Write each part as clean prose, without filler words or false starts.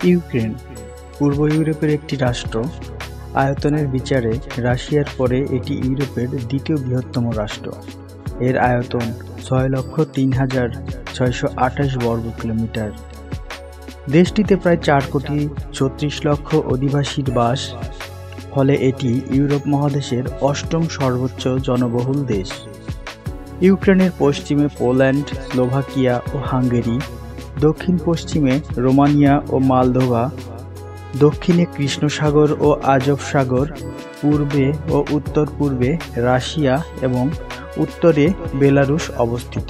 Ukraine পূর্ব ইউরোপের একটি রাষ্ট্র। আয়তনের বিচারে রাশিয়ার পরে এটি ইউরোপের দ্বিতীয় বৃহত্তম রাষ্ট্র। এর আয়তন 6,03,628 বর্গ কিলোমিটার। দেশটিতে প্রায় 4,34,00,000 অধিবাসীর বাস, ফলে এটি ইউরোপ মহাদেশের অষ্টম সর্বোচ্চ জনবহুল দেশ। ইউক্রেনের পশ্চিমে পোল্যান্ড, স্লোভাকিয়া ও হাঙ্গেরি, দক্ষিণ পশ্চিমে রোমানিয়া ও মলদোভা, দক্ষিণে কৃষ্ণ সাগর ও আজভ সাগর, পূর্বে ও উত্তর পূর্বে রাশিয়া এবং উত্তরে বেলারুশ অবস্থিত।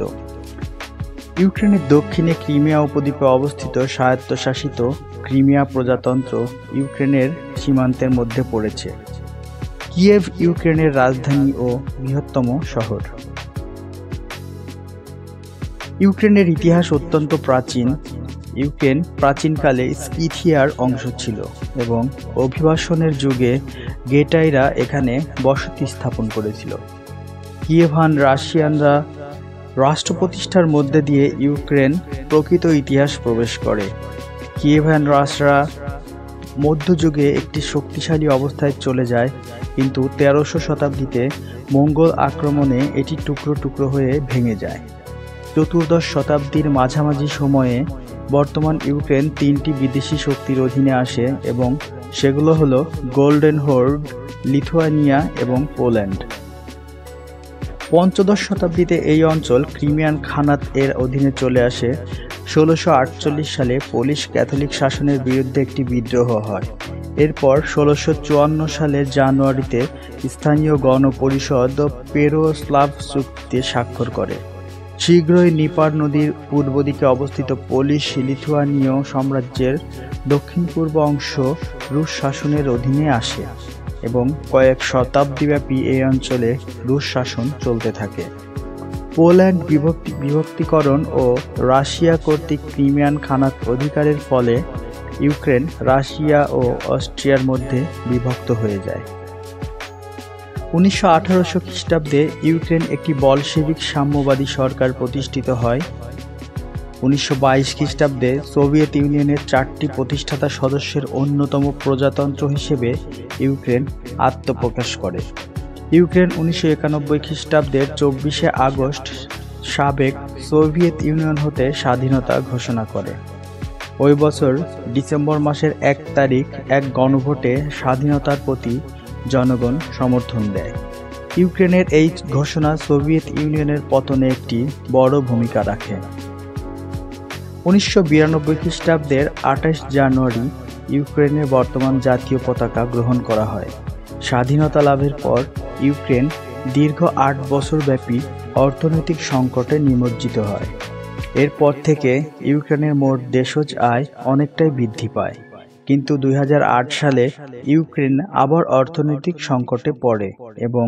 ইউক্রেনের দক্ষিণে ক্রিমিয়া উপদ্বীপে অবস্থিত স্বায়ত্তশাসিত ক্রিমিয়া প্রজাতন্ত্র ইউক্রেনের সীমান্তের মধ্যে পড়েছে। কিয়েভ ইউক্রেনের রাজধানী ও বৃহত্তম শহর। ইউক্রেনের ইতিহাস অত্যন্ত প্রাচীন। ইউক্রেন প্রাচীনকালে স্কিথিয়ার অংশ ছিল এবং অভিবাসনের যুগে গেটাইরা এখানে বসতি স্থাপন করেছিল। কিয়েভান রাশিয়ানরা রাষ্ট্র প্রতিষ্ঠার মধ্যে দিয়ে ইউক্রেন প্রকৃত ইতিহাস প্রবেশ করে। কিয়েভান রাশরা মধ্যযুগে একটি শক্তিশালী অবস্থায় চলে যায়, কিন্তু 1300 শতাব্দীতে মঙ্গোল আক্রমণে এটি টুকরো টুকরো হয়ে ভেঙে যায়। চতুর্দশ শতাব্দীর মাঝামাঝি সময়ে বর্তমান ইউক্রেন 3টি বিদেশি শক্তির অধীনে আসে এবং সেগুলো হলো গোল্ডেন হোর্ড, লিথুয়ানিয়া এবং পোল্যান্ড। পঞ্চদশ শতাব্দীতে এই অঞ্চল ক্রিমিয়ান খানাত এর অধীনে চলে আসে। 1648 সালে পোলিশ ক্যাথলিক শাসনের বিরুদ্ধে একটি বিদ্রোহ হয়। এরপর 1654 সালের জানুয়ারিতে স্থানীয় গণপরিষদ পেরোস্লাভ চুক্তিতে স্বাক্ষর করে। শীঘ্রই নিপার নদীর পূর্ব দিকে অবস্থিত পোলিশ লিথুয়ানীয় সাম্রাজ্যের দক্ষিণ পূর্ব অংশ রুশ শাসনের অধীনে আসে এবং কয়েক শতাব্দীব্যাপী এই অঞ্চলে রুশ শাসন চলতে থাকে। পোল্যান্ড বিভক্তিকরণ ও রাশিয়া কর্তৃক ক্রিমিয়ান খানাত অধিকারের ফলে ইউক্রেন রাশিয়া ও অস্ট্রিয়ার মধ্যে বিভক্ত হয়ে যায়। 1918 খ্রিস্টাব্দে ইউক্রেন একটি বলশেভিক সাম্যবাদী সরকার প্রতিষ্ঠিত হয়। 1922 খ্রিস্টাব্দে সোভিয়েত ইউনিয়নের 4টি প্রতিষ্ঠাতা সদস্যের অন্যতম প্রজাতন্ত্র হিসেবে ইউক্রেন আত্মপ্রকাশ করে। ইউক্রেন 1991 খ্রিস্টাব্দের 24শে আগস্ট সাবেক সোভিয়েত ইউনিয়ন হতে স্বাধীনতা ঘোষণা করে। ওই বছর ডিসেম্বর মাসের 1 তারিখ এক গণভোটে স্বাধীনতার প্রতি জনগণ সমর্থন দেয়। ইউক্রেনের এই ঘোষণা সোভিয়েত ইউনিয়নের পতনে একটি বড় ভূমিকা রাখে। 1992 খ্রিস্টাব্দের 28 জানুয়ারি ইউক্রেনের বর্তমান জাতীয় পতাকা গ্রহণ করা হয়। স্বাধীনতা লাভের পর ইউক্রেন দীর্ঘ 8 বছরব্যাপী অর্থনৈতিক সংকটে নিমজ্জিত হয়। এরপর থেকে ইউক্রেনের মোট দেশজ আয় অনেকটাই বৃদ্ধি পায়, কিন্তু 2008 সালে ইউক্রেন আবার অর্থনৈতিক সংকটে পড়ে এবং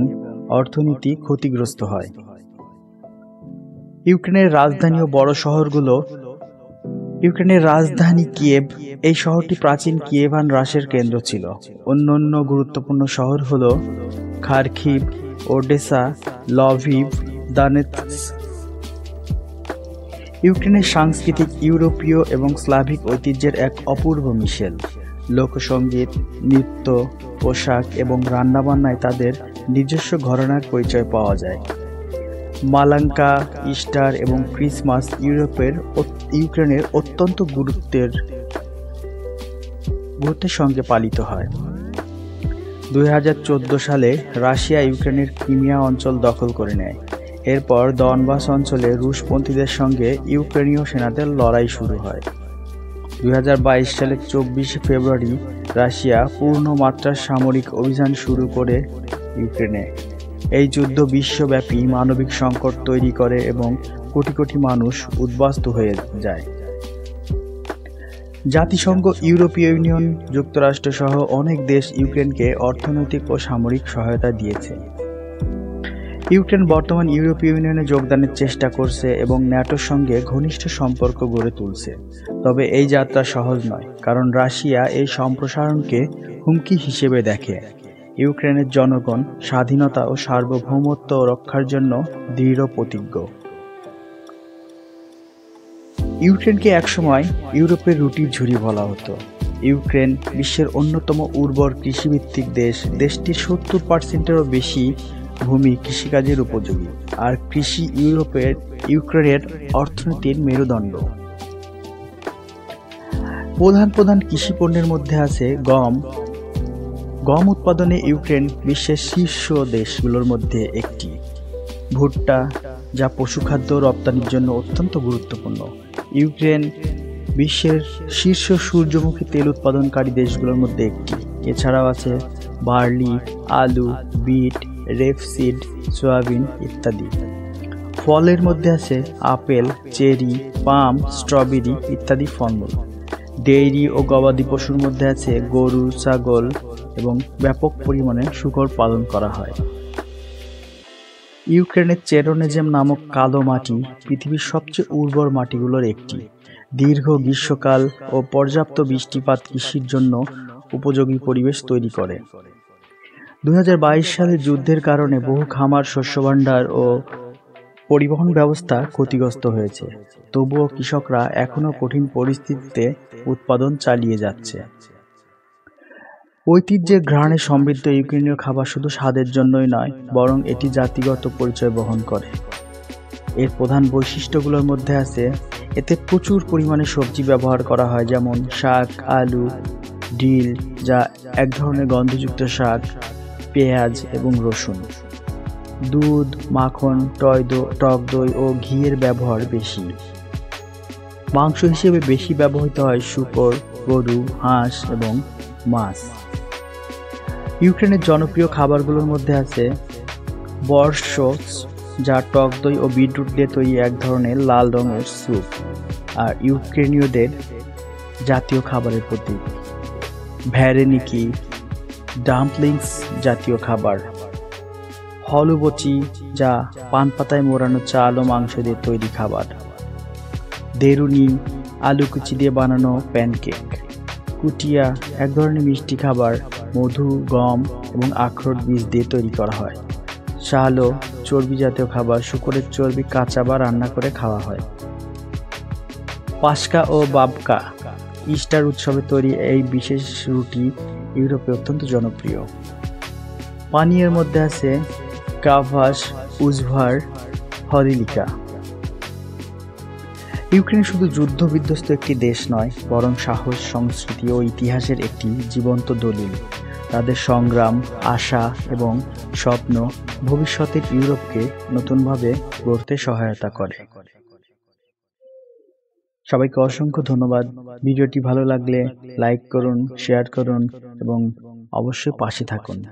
অর্থনীতি ক্ষতিগ্রস্ত হয়। ইউক্রেনের রাজধানী ও বড় শহরগুলো। ইউক্রেনের রাজধানী কিয়েভ। এই শহরটি প্রাচীন কিয়েভান রাশের কেন্দ্র ছিল। অন্যান্য গুরুত্বপূর্ণ শহর হল খারকিভ, ওডেসা, লভিভ, দানেৎস্ক। ইউক্রেনের সাংস্কৃতিক ইউরোপীয় এবং স্লাভিক ঐতিহ্যের এক অপূর্ব মিশেল। লোকসঙ্গীত, নৃত্য, পোশাক এবং রান্নাবান্নায় তাদের নিজস্ব ঘরানার পরিচয় পাওয়া যায়। মালাঙ্কা, ইস্টার এবং ক্রিসমাস ইউক্রেনের অত্যন্ত গুরুত্বের সঙ্গে পালিত হয়। 2014 সালে রাশিয়া ইউক্রেনের ক্রিমিয়া অঞ্চল দখল করে নেয়। এরপর দনবাস অঞ্চলে রুশপন্থীদের সঙ্গে ইউক্রেনীয় সেনাদের লড়াই শুরু হয়। 2022 সালের 24শে ফেব্রুয়ারি রাশিয়া পূর্ণমাত্রার সামরিক অভিযান শুরু করে ইউক্রেনে। এই যুদ্ধ বিশ্বব্যাপী মানবিক সংকট তৈরি করে এবং কোটি কোটি মানুষ উদ্বাস্তু হয়ে যায়। জাতিসংঘ, ইউরোপীয় ইউনিয়ন, যুক্তরাষ্ট্র সহ অনেক দেশ ইউক্রেনকে অর্থনৈতিক ও সামরিক সহায়তা দিয়েছে। ইউক্রেন বর্তমান ইউরোপীয় ইউনিয়নে যোগদানের চেষ্টা করছে এবং ন্যাটোর সঙ্গে ঘনিষ্ঠ সম্পর্ক গড়ে তুলছে। তবে এই যাত্রা সহজ নয়, কারণ রাশিয়া এই সম্প্রসারণকে হুমকি হিসেবে দেখে। ইউক্রেনের জনগণ স্বাধীনতা ও সার্বভৌমত্ব রক্ষার জন্য দৃঢ় প্রতিজ্ঞ। ইউক্রেনকে একসময় ইউরোপের রুটির ঝুড়ি বলা হতো। ইউক্রেন বিশ্বের অন্যতম উর্বর কৃষিভিত্তিক দেশ। দেশটির 70%-এরও বেশি ভূমি কৃষিকাজের উপযোগী, আর কৃষি ইউক্রেনের অর্থনীতির মেরুদণ্ড। প্রধান প্রধান কৃষি পণ্যের মধ্যে আছে গম। গম উৎপাদনে ইউক্রেন বিশ্বের শীর্ষ দেশগুলোর মধ্যে একটি। ভুট্টা, যা পশুখাদ্য রপ্তানির জন্য অত্যন্ত গুরুত্বপূর্ণ। ইউক্রেন বিশ্বের শীর্ষ সূর্যমুখী তেল উৎপাদনকারী দেশগুলোর মধ্যে একটি। এছাড়াও আছে বার্লি, আলু, বিট, রেপসিড, সয়াবিন ইত্যাদি। ফলের মধ্যে আছে আপেল, চেরি, পাম, স্ট্রবেরি ইত্যাদি ফলমূল। ডেইরি ও গবাদি পশুর মধ্যে আছে গরু, ছাগল এবং ব্যাপক পরিমাণে শূকর পালন করা হয়। ইউক্রেনের চেরোনেজেম নামক কালো মাটি পৃথিবীর সবচেয়ে উর্বর মাটিগুলোর একটি। দীর্ঘ গ্রীষ্মকাল ও পর্যাপ্ত বৃষ্টিপাত কৃষির জন্য উপযোগী পরিবেশ তৈরি করে। 2022 সালে যুদ্ধের কারণে বহু খামার, শস্যভাণ্ডার ও পরিবহন ব্যবস্থা ক্ষতিগ্রস্ত হয়েছে। তবুও কৃষকরা এখনও কঠিন পরিস্থিতিতে উৎপাদন চালিয়ে যাচ্ছে। ঐতিহ্যের ঘ্রাণে সমৃদ্ধ ইউক্রেনীয় খাবার শুধু স্বাদের জন্যই নয়, বরং এটি জাতিগত পরিচয় বহন করে। এর প্রধান বৈশিষ্ট্যগুলোর মধ্যে আছে এতে প্রচুর পরিমাণে সবজি ব্যবহার করা হয়, যেমন শাক, আলু, ডিল, যা এক ধরনের গন্ধযুক্ত শাক, পেঁয়াজ এবং রসুন। দুধ, মাখন, টক দই ও ঘিয়ের ব্যবহার বেশি। মাংস হিসেবে বেশি ব্যবহৃত হয় শূকর, গরু, হাঁস এবং মাছ। ইউক্রেনের জনপ্রিয় খাবারগুলোর মধ্যে আছে বর্শচ, যা টক দই ও বিটরুট দিয়ে তৈরি এক ধরনের লাল রঙের স্যুপ, আর ইউক্রেনীয়দের জাতীয় খাবারের প্রতীক। ভ্যারেনিকি, ডাম্পলিংস জাতীয় খাবার। হলুবচি, যা পান পাতায় মোড়ানো চাল ও মাংস দিয়ে তৈরি খাবার। দেরুনি, আলু কুচি দিয়ে বানানো প্যানকেক। কুটিয়া, এক ধরনের মিষ্টি খাবার, মধু, গম এবং আখরোট বীজ দিয়ে তৈরি করা হয়। শালো, চর্বি জাতীয় খাবার, শূকরের চর্বি কাঁচা বা রান্না করে খাওয়া হয়। পাস্কা ও বাবকা, ইস্টার উৎসবে তৈরি এই বিশেষ রুটি ইউরোপে অত্যন্ত জনপ্রিয়। পানীয়ের মধ্যে আছে কাভাস, উজভার, হরিলিকা। ইউক্রেন শুধু যুদ্ধ বিধ্বস্ত একটি দেশ নয়, বরং সাহস, সংস্কৃতি ও ইতিহাসের একটি জীবন্ত দলিল। তাদের সংগ্রাম, আশা এবং স্বপ্ন ভবিষ্যতের ইউরোপকে নতুনভাবে গড়তে সহায়তা করে। সবাইকে অসংখ্য ধন্যবাদ। ভিডিওটি ভালো লাগলে লাইক করুন, শেয়ার করুন এবং অবশ্যই পাশে থাকুন।